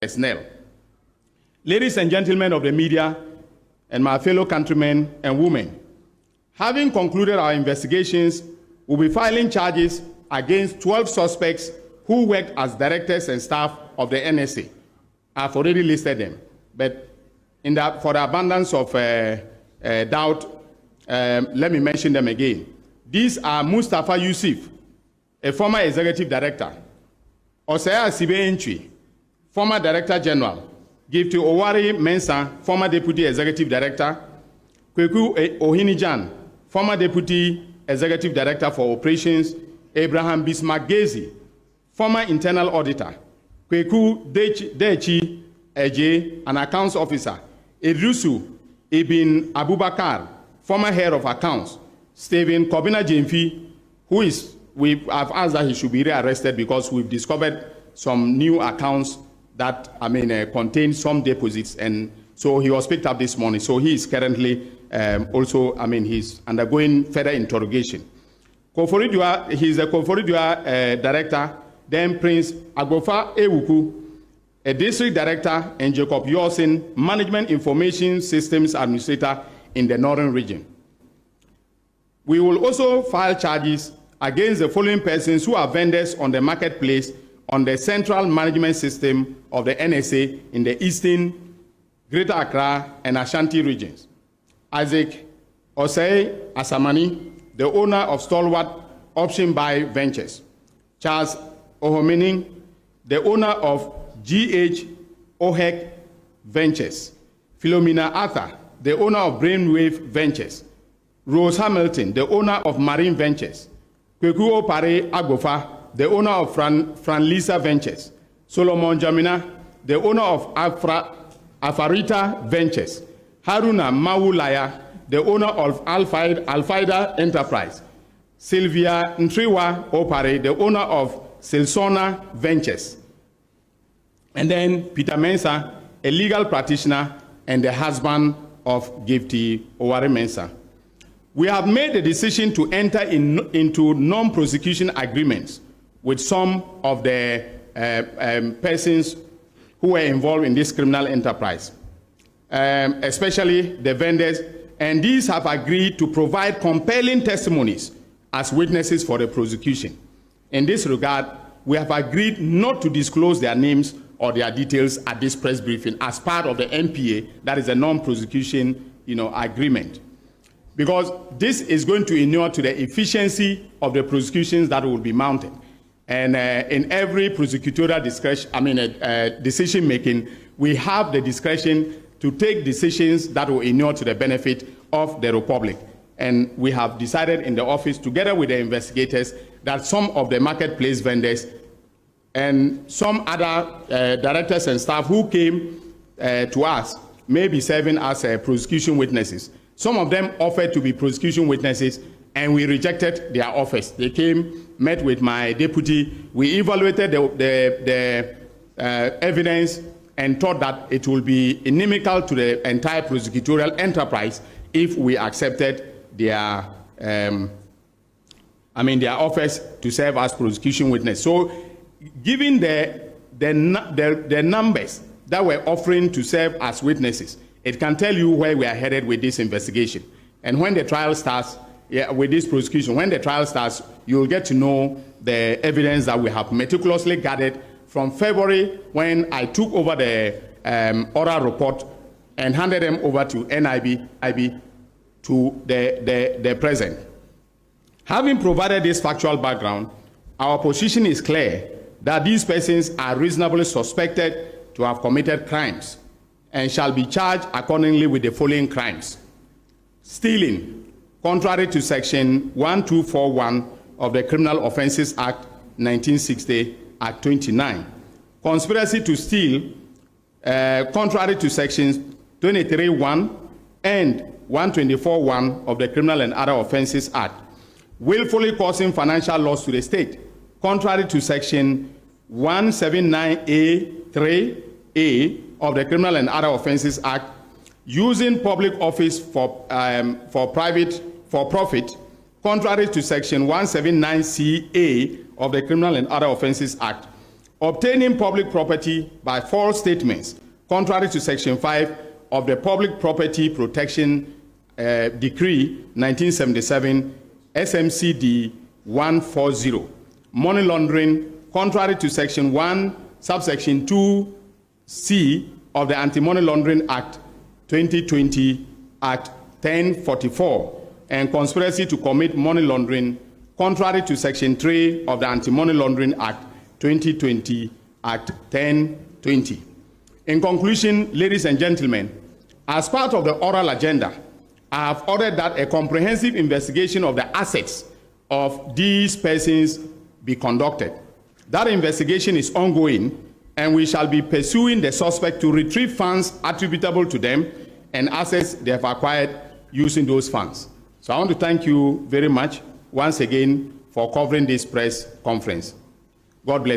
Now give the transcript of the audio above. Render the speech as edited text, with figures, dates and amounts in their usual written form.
personnel. Ladies and gentlemen of the media and my fellow countrymen and women, having concluded our investigations, we'll be filing charges against 12 suspects who worked as directors and staff of the NSA. I've already listed them, but for the abundance of doubt, let me mention them again. These are Mustafa Yusuf, a former executive director; Osea Sibe Entry, former director general; Gifty Owari Mensah, former deputy executive director; Kweku Ohinijan, former deputy executive director for operations; Abraham Bismarck Gezi, former internal auditor; Kweku Dechi Eje, an accounts officer; Idrusu Ibn Abubakar, former head of accounts; Stephen Kobina Jemfi, we have asked that he should be rearrested because we've discovered some new accounts that contain some deposits, and so he was picked up this morning. So he is currently he's undergoing further interrogation. Koforidua, he's the Koforidua director. Then Prince Agbofa Ewuku, a district director, and Jacob Yorsin, management information systems administrator in the northern region. We will also file charges against the following persons who are vendors on the marketplace on the central management system of the NSA in the eastern, Greater Accra, and Ashanti regions. Isaac Osei Asamani, the owner of Stalwart Option Buy Ventures. Charles Ohomening, the owner of GH Ohek Ventures. Philomena Arthur, the owner of Brainwave Ventures. Rose Hamilton, the owner of Marine Ventures. Kweku Opare Agbofa, the owner of Franlisa Ventures. Solomon Jamina, the owner of Afarita Ventures. Haruna Mawulaya, the owner of Alfaida Enterprise. Sylvia Ntriwa Opare, the owner of Silsona Ventures. And then Peter Mensah, a legal practitioner and the husband of Gifty Owari Mensah. We have made the decision to enter into non-prosecution agreements with some of the persons who were involved in this criminal enterprise, especially the vendors, and these have agreed to provide compelling testimonies as witnesses for the prosecution. In this regard, we have agreed not to disclose their names or their details at this press briefing as part of the NPA, that is a non-prosecution agreement. Because this is going to inure to the efficiency of the prosecutions that will be mounted. And in every prosecutorial decision making, we have the discretion to take decisions that will inure to the benefit of the Republic. And we have decided in the office, together with the investigators, that some of the marketplace vendors and some other directors and staff who came to us may be serving as prosecution witnesses. Some of them offered to be prosecution witnesses, and we rejected their offers. They came, met with my deputy. We evaluated the evidence and thought that it will be inimical to the entire prosecutorial enterprise if we accepted their offers to serve as prosecution witness. So, given the numbers that we're offering to serve as witnesses, it can tell you where we are headed with this investigation. And when the trial starts, with this prosecution, when the trial starts, you'll get to know the evidence that we have meticulously gathered from February, when I took over the oral report and handed them over to NIB to the present. Having provided this factual background, our position is clear that these persons are reasonably suspected to have committed crimes and shall be charged accordingly with the following crimes: stealing, contrary to Section 1241 of the Criminal Offences Act 1960, Act 29. Conspiracy to steal, contrary to Sections 23.1 and 124.1 of the Criminal and Other Offences Act. Willfully causing financial loss to the state, contrary to Section 179A3A of the Criminal and Other Offences Act. Using public office for profit, contrary to Section 179CA of the Criminal and Other Offences Act. obtaining public property by false statements, contrary to Section 5 of the Public Property Protection Decree 1977, SMCD 140, money laundering, contrary to Section 1, subsection 2C of the Anti-Money Laundering Act 2020, Act 1044, and conspiracy to commit money laundering, contrary to Section 3 of the Anti-Money Laundering Act 2020, Act 1020. In conclusion, ladies and gentlemen, as part of the oral agenda, I have ordered that a comprehensive investigation of the assets of these persons be conducted. That investigation is ongoing, and we shall be pursuing the suspect to retrieve funds attributable to them and assets they have acquired using those funds. So I want to thank you very much once again for covering this press conference. God bless.